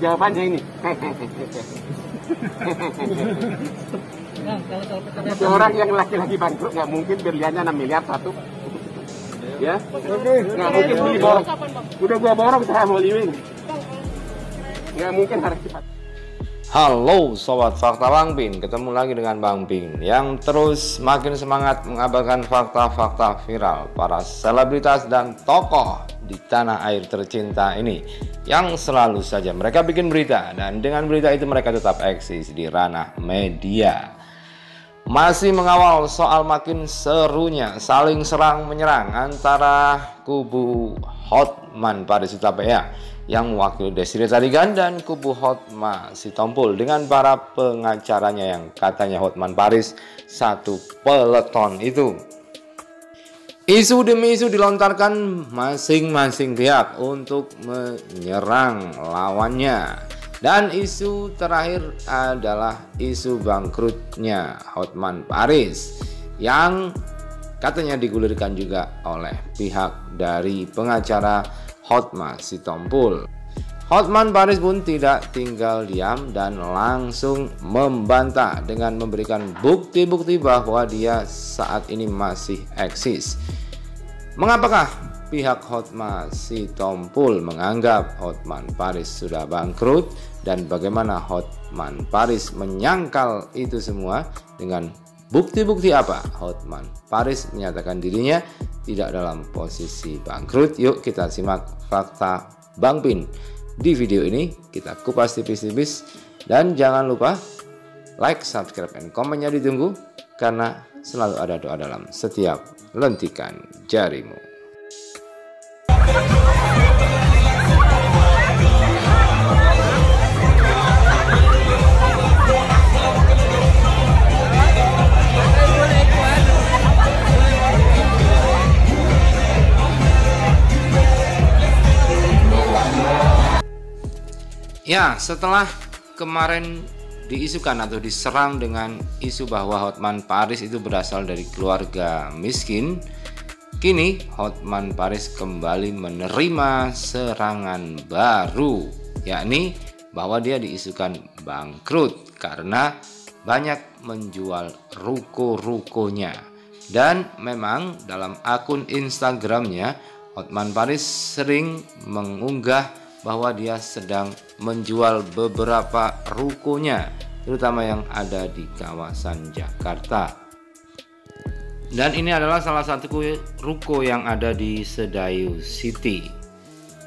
Jawabannya ini. Orang yang laki-laki bangkrut nggak mungkin berliannya 6 miliar satu. Ya, nggak mungkin beli borong. Udah gua borong saya mau living. Nggak mungkin harus cepat. Halo Sobat Fakta Bang Pin, ketemu lagi dengan Bang Pin yang terus makin semangat mengabarkan fakta-fakta viral para selebritas dan tokoh di tanah air tercinta ini yang selalu saja mereka bikin berita, dan dengan berita itu mereka tetap eksis di ranah media. Masih mengawal soal makin serunya saling serang menyerang antara kubu Hotman Paris Hutapea yang mewakili Desiree Tarigan dan kubu Hotma Sitompul dengan para pengacaranya yang katanya Hotman Paris satu peleton itu. Isu demi isu dilontarkan masing-masing pihak untuk menyerang lawannya. Dan isu terakhir adalah isu bangkrutnya Hotman Paris yang katanya digulirkan juga oleh pihak dari pengacara Hotma Sitompul. Hotman Paris pun tidak tinggal diam dan langsung membantah dengan memberikan bukti-bukti bahwa dia saat ini masih eksis. Mengapakah pihak Hotma Sitompul menganggap Hotman Paris sudah bangkrut, dan bagaimana Hotman Paris menyangkal itu semua? Dengan bukti-bukti apa Hotman Paris menyatakan dirinya tidak dalam posisi bangkrut? Yuk kita simak fakta Bang Pin di video ini, kita kupas tipis-tipis, dan jangan lupa like, subscribe, dan komennya ditunggu karena selalu ada doa dalam setiap lentikan jarimu. Ya, setelah kemarin diisukan atau diserang dengan isu bahwa Hotman Paris itu berasal dari keluarga miskin, kini Hotman Paris kembali menerima serangan baru, yakni bahwa dia diisukan bangkrut karena banyak menjual ruko-rukonya. Dan memang dalam akun Instagramnya Hotman Paris sering mengunggah bahwa dia sedang menjual beberapa rukonya, terutama yang ada di kawasan Jakarta. Dan ini adalah salah satu ruko yang ada di Sedayu City.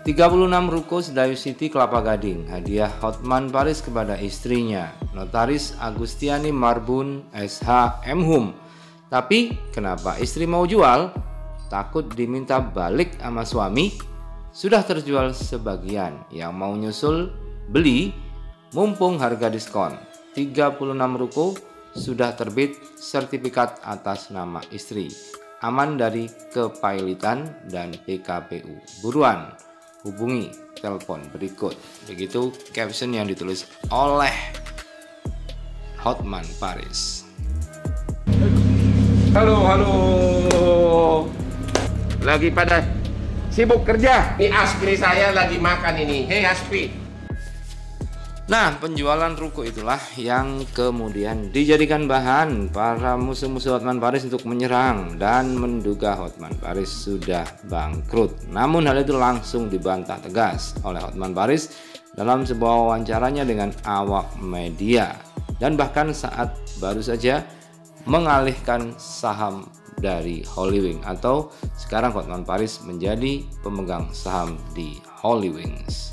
36 ruko Sedayu City Kelapa Gading, hadiah Hotman Paris kepada istrinya, Notaris Agustiani Marbun SH M.Hum. Tapi kenapa istri mau jual? Takut diminta balik sama suami? Sudah terjual sebagian, yang mau nyusul beli mumpung harga diskon. 36 ruko sudah terbit sertifikat atas nama istri, aman dari kepailitan dan PKPU. Buruan hubungi telepon berikut. Begitu caption yang ditulis oleh Hotman Paris. Halo. Lagi pada sibuk kerja. Ini Aspri saya lagi makan ini. Hei Aspri. Nah, penjualan ruko itulah yang kemudian dijadikan bahan para musuh-musuh Hotman Paris untuk menyerang dan menduga Hotman Paris sudah bangkrut. Namun hal itu langsung dibantah tegas oleh Hotman Paris dalam sebuah wawancaranya dengan awak media, dan bahkan saat baru saja mengalihkan saham dari Hollywing, atau sekarang Hotman Paris menjadi pemegang saham di Hollywings.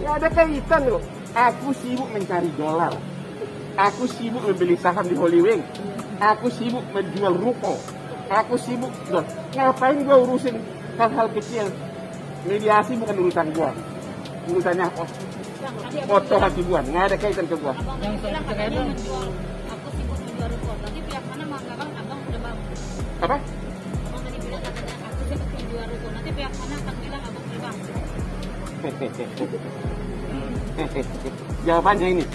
Ya ada kaitan loh. Aku sibuk mencari dolar. Aku sibuk membeli saham di Hollywing. Aku sibuk menjual ruko. Aku sibuk. Loh, ngapain gua urusin hal-hal kecil? Mediasi bukan urusan gua. Urusannya foto hati gua. Nggak ada kaitan ke gua. Yang bilang katanya menjual, aku sibuk menjual ruko. Nanti pihak mana mengatakan abang udah bangkrut? Apa? Abang tadi bilang katanya aku sibuk menjual ruko. Nanti pihak mana akan bilang abang udah bangkrut? Jawabannya ini.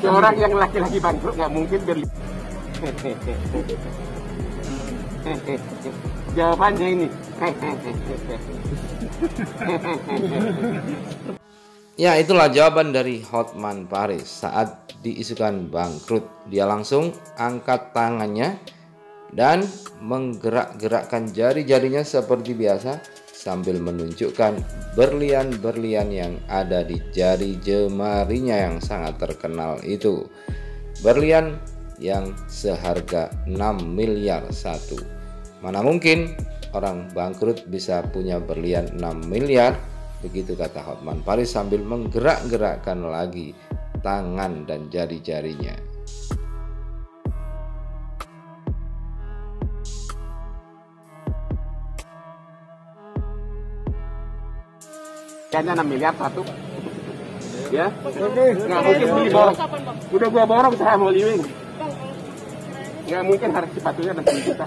Orang yang laki-laki bangkrut nggak mungkin jawabannya ini. Ya, itulah jawaban dari Hotman Paris saat diisukan bangkrut. Dia langsung angkat tangannya dan menggerak-gerakkan jari-jarinya seperti biasa sambil menunjukkan berlian-berlian yang ada di jari jemarinya yang sangat terkenal itu. Berlian yang seharga 6 miliar satu. Mana mungkin orang bangkrut bisa punya berlian 6 miliar? Begitu kata Hotman Paris sambil menggerak-gerakkan lagi tangan dan jari-jarinya. Kayaknya 6 miliar satu. Ya, nggak mungkin beli borong. Udah gua borong sama Holywing. Nggak mungkin harga sepatunya 60 juta.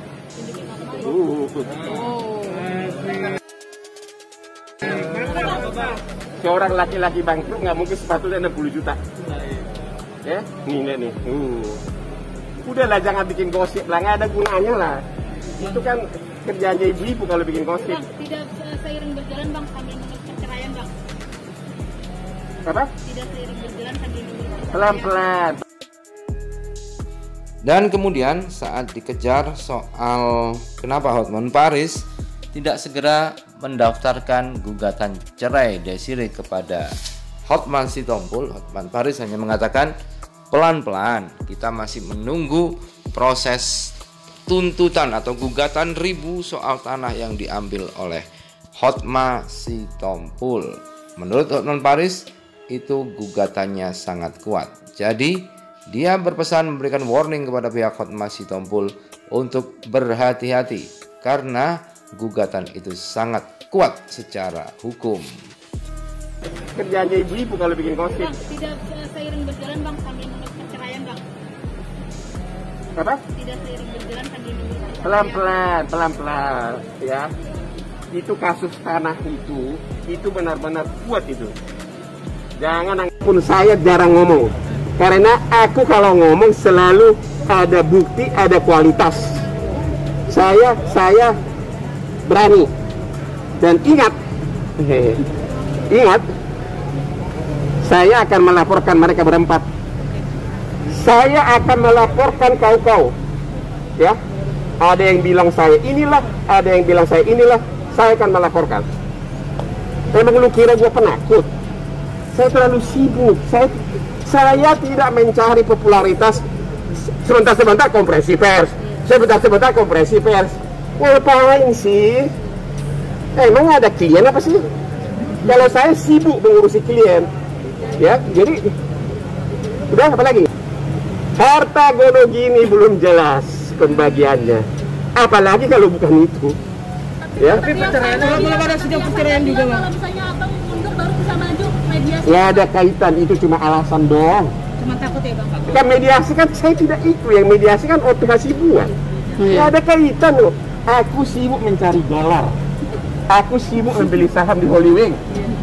Seorang laki-laki bangkrut nggak mungkin sepatunya 60 juta. Ya, nih nih. Udahlah, jangan bikin gosip lah, nggak ada gunanya lah. Itu kan kerjanya ibu-ibu kalau bikin gosip. Bang, tidak seiring berjalan bang sambil menunggu perceraian bang. Apa? Tidak seiring berjalan sambil menunggu perceraian. Pelan-pelan. Dan kemudian saat dikejar soal kenapa Hotman Paris tidak segera mendaftarkan gugatan cerai Desiree kepada Hotman Sitompul, Hotman Paris hanya mengatakan pelan-pelan, kita masih menunggu proses tuntutan atau gugatan ribu soal tanah yang diambil oleh Hotman Sitompul. Menurut Hotman Paris itu gugatannya sangat kuat. Jadi dia berpesan memberikan warning kepada pihak Hotman Sitompul untuk berhati-hati karena gugatan itu sangat kuat secara hukum. Kerjanya ibu-ibu kalau bikin gosip. Bang, tidak seiring berjalan bang sambil menunggu perceraian bang. Apa? Tidak seiring berjalan sambil menunggu perceraian. Pelan-pelan, pelan-pelan, ya. Itu kasus tanah itu benar-benar kuat itu. Jangan pun saya jarang ngomong. Karena aku kalau ngomong selalu ada bukti, ada kualitas. Saya berani. Dan ingat, saya akan melaporkan mereka berempat. Saya akan melaporkan kau. Ya, ada yang bilang saya inilah, ada yang bilang saya inilah. Saya akan melaporkan. Memang lu kira gue penakut? Saya terlalu sibuk. Saya tidak mencari popularitas. Sebentar-sebentar konferensi pers. Sebentar-sebentar konferensi pers. Ngapain sih? Emang ada klien apa sih? Kalau saya sibuk mengurusi klien, ya, jadi udah apa lagi? Harta gono gini belum jelas pembagiannya. Apalagi kalau bukan itu. Ya. Tapi perceraian belum ada sidang perceraian juga bang. Kalau misalnya abang mundur baru bisa maju mediasi. Ya ada kaitan, itu cuma alasan doang. Cuma takut ya bang. Kan mediasi kan saya tidak itu, yang mediasi kan Oto Hasibuan. Ya ada kaitan loh. Aku sibuk mencari dolar. Aku sibuk membeli saham di Holywing.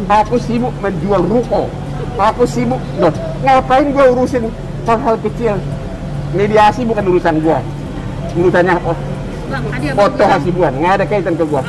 Aku sibuk menjual ruko. Aku sibuk, loh, ngapain gue urusin hal-hal kecil? Mediasi bukan urusan gue. Urusannya Bang, tadi abang Oto Hasibuan, nggak ada kaitan ke gue.